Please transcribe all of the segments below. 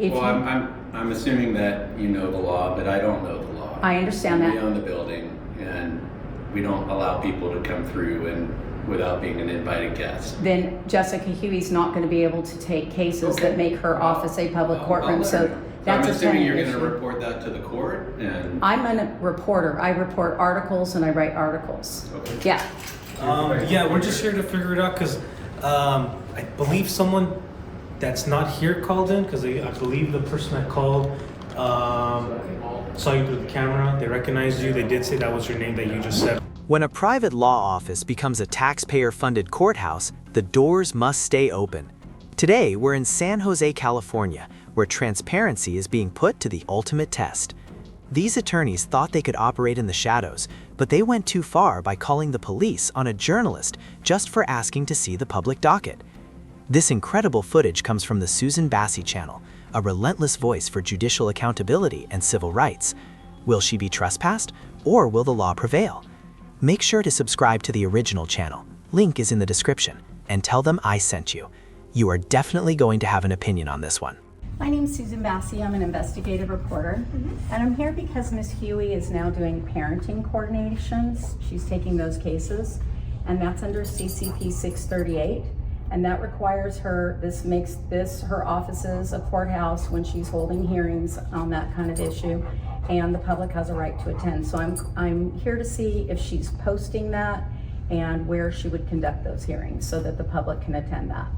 I'm assuming that you know the law, but I don't know the law. I understand that. We own the building, and we don't allow people to come through and without being an invited guest. Then Jessica Huey's not going to be able to take cases that make her office a public courtroom. So that's I'm assuming you're going issue. to report that to the court, and I'm a reporter. I report articles and I write articles. Okay. Yeah. Yeah, we're just here to figure it out because I believe someone that's not here called in because I believe the person that called saw you through the camera. They recognized you. They did say that was your name that you just said. When a private law office becomes a taxpayer-funded courthouse, the doors must stay open. Today, we're in San Jose, California, where transparency is being put to the ultimate test. These attorneys thought they could operate in the shadows, but they went too far by calling the police on a journalist just for asking to see the public docket. This incredible footage comes from the Susan Bassi channel, a relentless voice for judicial accountability and civil rights. Will she be trespassed, or will the law prevail? Make sure to subscribe to the original channel. Link is in the description, and tell them I sent you. You are definitely going to have an opinion on this one. My name is Susan Bassi. I'm an investigative reporter, and I'm here because Ms. Huey is now doing parenting coordinations. She's taking those cases, and that's under CCP 638, and that requires her, this makes this her offices a courthouse when she's holding hearings on that kind of issue, and the public has a right to attend. So I'm here to see if she's posting that and where she would conduct those hearings so that the public can attend that.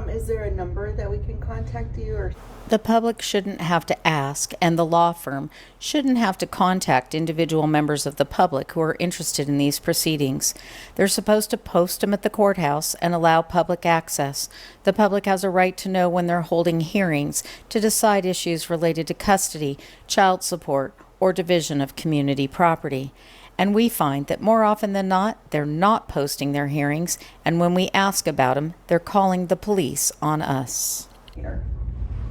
Is there a number that we can contact you or? The public shouldn't have to ask, and the law firm shouldn't have to contact individual members of the public who are interested in these proceedings. They're supposed to post them at the courthouse and allow public access. The public has a right to know when they're holding hearings to decide issues related to custody, child support, or division of community property. And we find that more often than not, they're not posting their hearings, and when we ask about them, they're calling the police on us.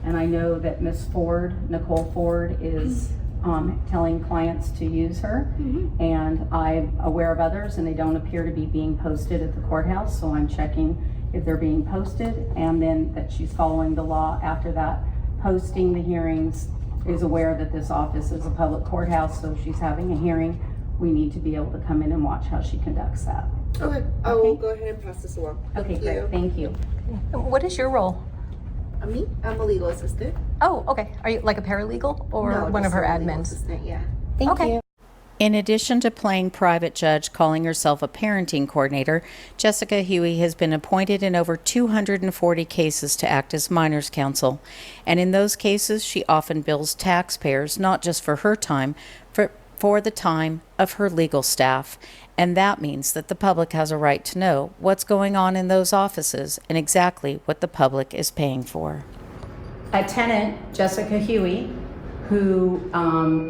And I know that Ms. Ford, Nicole Ford, is telling clients to use her, and I'm aware of others, and they don't appear to be being posted at the courthouse, so I'm checking if they're being posted, and then that she's following the law after that, posting the hearings, is aware that this office is a public courthouse, so if she's having a hearing, we need to be able to come in and watch how she conducts that. Okay, I will go ahead and pass this along. Okay, great, thank you. What is your role? Me? I'm a legal assistant. Oh, okay. Are you like a paralegal or No, one of just her a legal admins? assistant, yeah. Thank you. In addition to playing private judge, calling herself a parenting coordinator, Jessica Huey has been appointed in over 240 cases to act as minors counsel. And in those cases, she often bills taxpayers not just for her time, for the time of her legal staff. And that means that the public has a right to know what's going on in those offices and exactly what the public is paying for. A tenant, Jessica Huey, who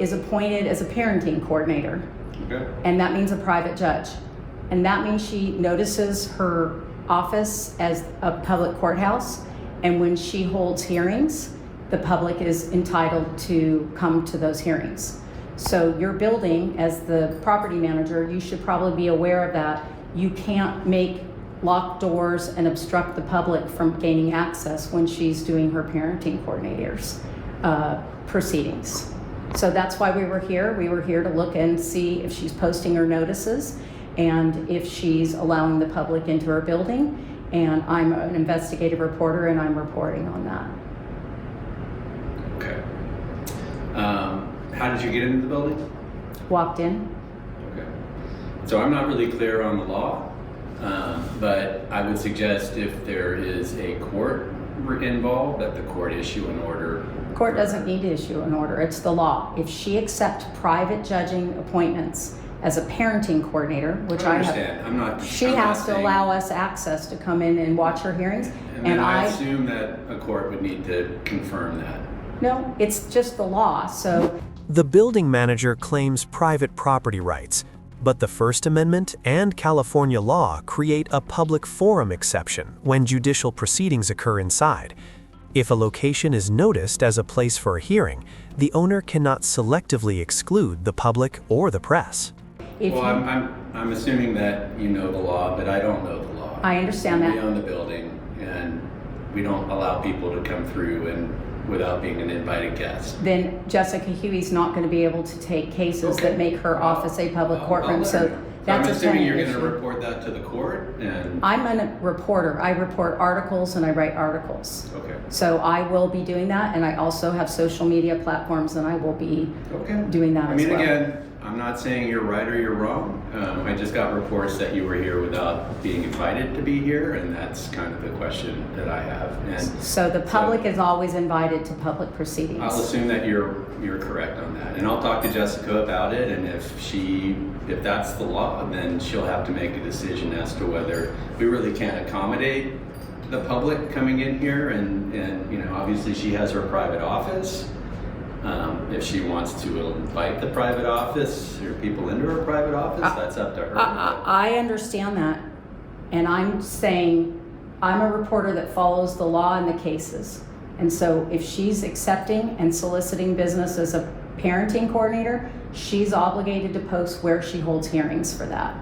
is appointed as a parenting coordinator. Okay. And that means a private judge. And that means she notices her office as a public courthouse. And when she holds hearings, the public is entitled to come to those hearings. So your building, as the property manager, you should probably be aware of that. You can't make locked doors and obstruct the public from gaining access when she's doing her parenting coordinators proceedings. So that's why we were here. We were here to look and see if she's posting her notices and if she's allowing the public into her building. And I'm an investigative reporter and I'm reporting on that. Okay. How did you get into the building? Walked in. Okay. So I'm not really clear on the law, but I would suggest if there is a court involved, that the court issue an order. Court doesn't need to issue an order, it's the law. If she accepts private judging appointments as a parenting coordinator, which I understand. have, she has to allow us access to come in and watch her hearings. And I assume that a court would need to confirm that. No, it's just the law, so. The building manager claims private property rights, but the First Amendment and California law create a public forum exception when judicial proceedings occur inside. If a location is noticed as a place for a hearing, the owner cannot selectively exclude the public or the press. I'm assuming that you know the law, but I don't know the law. I understand that. We own the building, and we don't allow people to come through and without being an invited guest. Then Jessica Huey's not gonna be able to take cases that make her office a public courtroom, so that's I'm a assuming tenant you're gonna issue. report that to the court and, I'm a reporter. I report articles and I write articles. okay. So I will be doing that, and I also have social media platforms, and I will be Okay. doing that I as mean, well. again, I'm not saying you're right or you're wrong. I just got reports that you were here without being invited to be here, and that's kind of the question that I have. And So the public is always invited to public proceedings. I'll assume that you're correct on that, and I'll talk to Jessica about it. And if that's the law, then she'll have to make a decision as to whether we really can't accommodate the public coming in here. And you know, obviously she has her private office. If she wants to invite the private office or people into her private office, that's up to her. I understand that, and I'm saying I'm a reporter that follows the law and the cases. And so if she's accepting and soliciting business as a parenting coordinator, she's obligated to post where she holds hearings for that.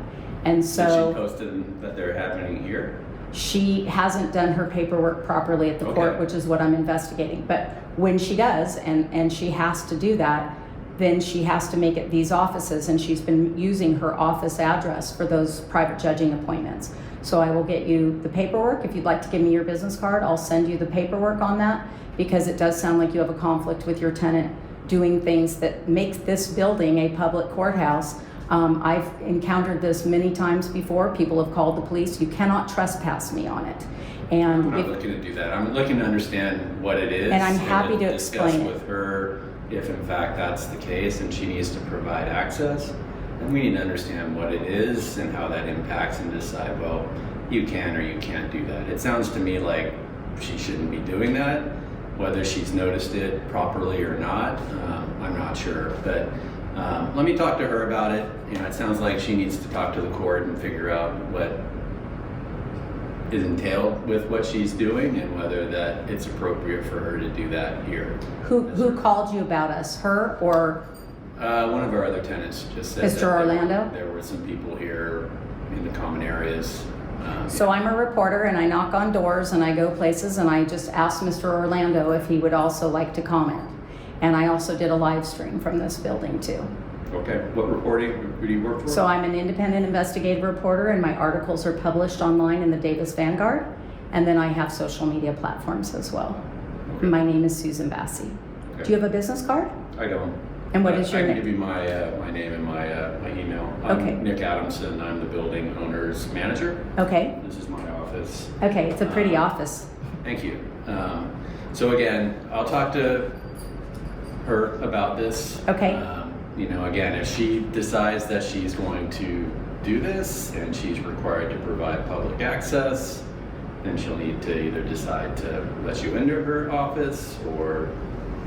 And Did she so post that they're happening here? she hasn't done her paperwork properly at the court, Okay. which is what I'm investigating. But when she does, and she has to do that, then she has to make it these offices, and she's been using her office address for those private judging appointments. So I will get you the paperwork. If you'd like to give me your business card, I'll send you the paperwork on that, because it does sound like you have a conflict with your tenant doing things that make this building a public courthouse. I've encountered this many times before. People have called the police. You cannot trespass me on it. And I'm not if, looking to do that. I'm looking to understand what it is. And I'm happy to discuss explain it. with her if in fact that's the case and she needs to provide access. And we need to understand what it is and how that impacts and decide, well, you can or you can't do that. It sounds to me like she shouldn't be doing that. Whether she's noticed it properly or not, I'm not sure. But let me talk to her about it. You know, it sounds like she needs to talk to the court and figure out what is entailed with what she's doing and whether that it's appropriate for her to do that here. who called you about us? Her or? One of our other tenants just said Mr. that Orlando? there were some people here in the common areas. So I'm a reporter, and I knock on doors and I go places, and I just asked Mr. Orlando if he would also like to comment. And I also did a live stream from this building too. Okay, what reporting do you work for? So I'm an independent investigative reporter, and my articles are published online in the Davis Vanguard. And then I have social media platforms as well. Okay. My name is Susan Bassey. Okay. Do you have a business card? I don't. And what But is your I can name? give you my name and my email. I'm Okay. Nick Adamson. I'm the building owner's manager. Okay. This is my office. Okay, it's a pretty office. Thank you. So again, I'll talk to her about this. Okay. You know, again, if she decides that she's going to do this and she's required to provide public access, then she'll need to either decide to let you into her office or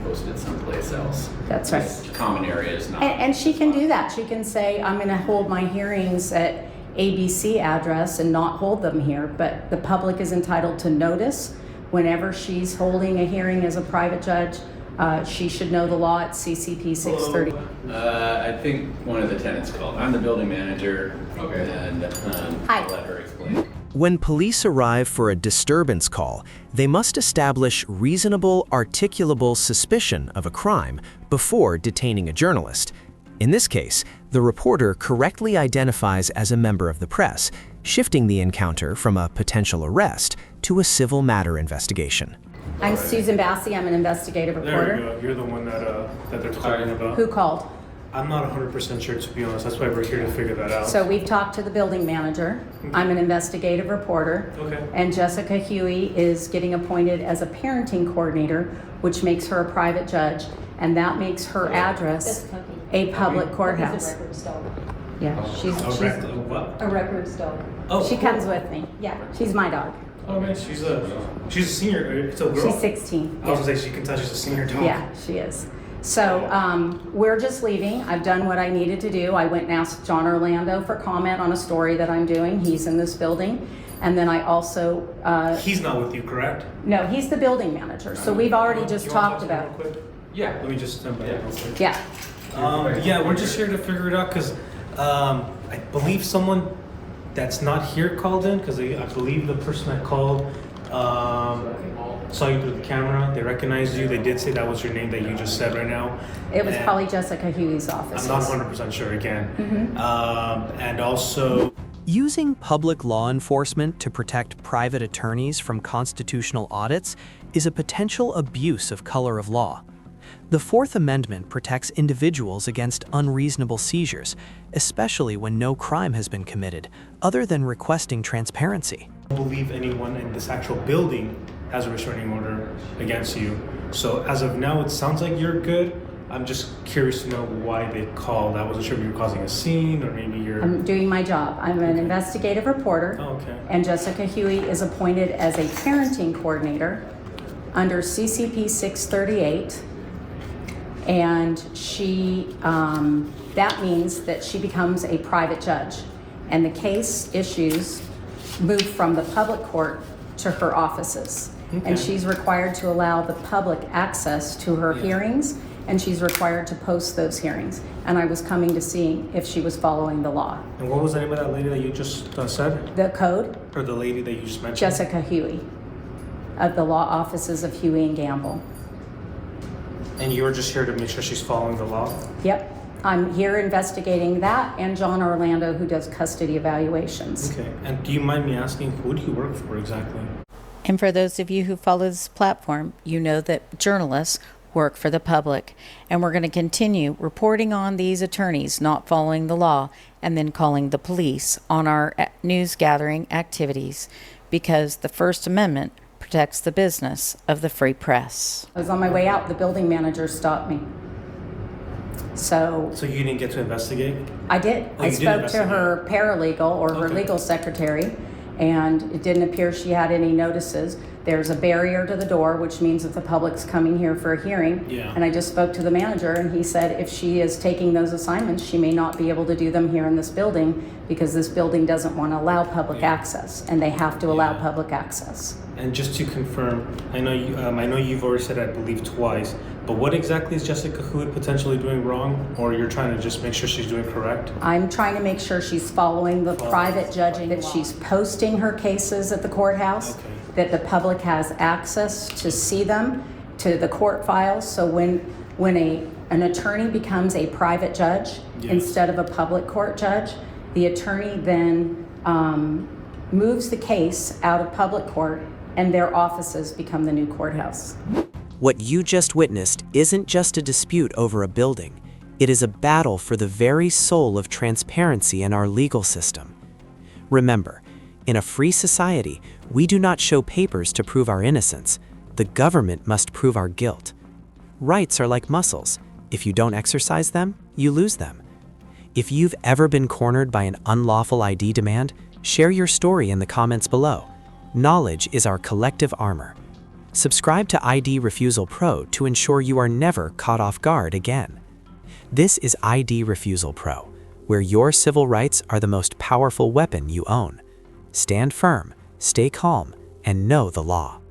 post it someplace else. That's right. This common area is not. And she can do that. She can say, I'm going to hold my hearings at ABC address and not hold them here. But the public is entitled to notice whenever she's holding a hearing as a private judge. She should know the law at CCP 630. I think one of the tenants called. I'm the building manager. Okay. And Hi. I'll let her explain. When police arrive for a disturbance call, they must establish reasonable, articulable suspicion of a crime before detaining a journalist. In this case, the reporter correctly identifies as a member of the press, shifting the encounter from a potential arrest to a civil matter investigation. I'm Susan Bassey. I'm an investigative There reporter. we go. You're the one that they're talking about. Who called? I'm not 100% sure, to be honest. That's why we're here to figure that out. So we've talked to the building manager. I'm an investigative reporter. Okay. And Jessica Huey is getting appointed as a parenting coordinator, which makes her a private judge. And that makes her address a public courthouse. Yeah, she's What? A records dog. Oh, she cool. comes with me. Yeah, she's my dog. Oh man, she's a senior. It's a girl. She's 16. I was gonna say she can tell she's a senior dog. Yeah, she is. So we're just leaving. I've done what I needed to do. I went and asked John Orlando for comment on a story that I'm doing. He's in this building. And then I also... He's not with you, correct? no, he's the building manager. So we've already just You wanna talked talk to him about... real quick? Yeah. Let me just stand by real quick. Yeah. Yeah, we're just here to figure it out because I believe someone that's not here called in because I believe the person that called Saw you through the camera. They recognized you. They did say that was your name that you just said right now. It was And probably Jessica Huey's office. I'm not 100% sure again. And also, Using public law enforcement to protect private attorneys from constitutional audits is a potential abuse of color of law. The Fourth Amendment protects individuals against unreasonable seizures, especially when no crime has been committed, other than requesting transparency. I don't believe anyone in this actual building has a restraining order against you. So as of now, it sounds like you're good. I'm just curious to know why they called. I wasn't sure if you were causing a scene or maybe you're... I'm doing my job. I'm an investigative reporter. Oh, okay. And Jessica Huey is appointed as a parenting coordinator under CCP 638. And she, that means that she becomes a private judge. And the case issues move from the public court to her offices. Okay. And she's required to allow the public access to her hearings, and she's required to post those hearings. And I was coming to see if she was following the law. And what was the name of that lady that you just said? The code, Or the lady that you just mentioned? Jessica Huey, of the law offices of Huey and Gamble. And you were just here to make sure she's following the law? Yep, I'm here investigating that and John Orlando, who does custody evaluations. Okay. And do you mind me asking, who do you work for exactly? And for those of you who follow this platform, you know that journalists work for the public. And we're going to continue reporting on these attorneys not following the law and then calling the police on our news gathering activities, because the First Amendment protects the business of the free press. I was on my way out, the building manager stopped me. So So you didn't get to investigate? I did. Oh, I you did spoke to investigate. her paralegal or her Okay. legal secretary, and it didn't appear she had any notices. There's a barrier to the door, which means that the public's coming here for a hearing. Yeah. And I just spoke to the manager, and he said if she is taking those assignments, she may not be able to do them here in this building because this building doesn't want to allow public access, and they have to allow Yeah. public access. And just to confirm, I know you've already said, I believe, twice, but what exactly is Jessica Hood potentially doing wrong, or you're trying to just make sure she's doing correct? I'm trying to make sure she's following the private judging, that she's posting her cases at the courthouse, Okay. that the public has access to see them, to the court files. So when an attorney becomes a private judge Yes. instead of a public court judge, the attorney then moves the case out of public court, and their offices become the new courthouse. What you just witnessed isn't just a dispute over a building. It is a battle for the very soul of transparency in our legal system. Remember, in a free society, we do not show papers to prove our innocence. The government must prove our guilt. Rights are like muscles. If you don't exercise them, you lose them. If you've ever been cornered by an unlawful ID demand, share your story in the comments below. Knowledge is our collective armor. Subscribe to ID Refusal Pro to ensure you are never caught off guard again. This is ID Refusal Pro, where your civil rights are the most powerful weapon you own. Stand firm, stay calm, and know the law.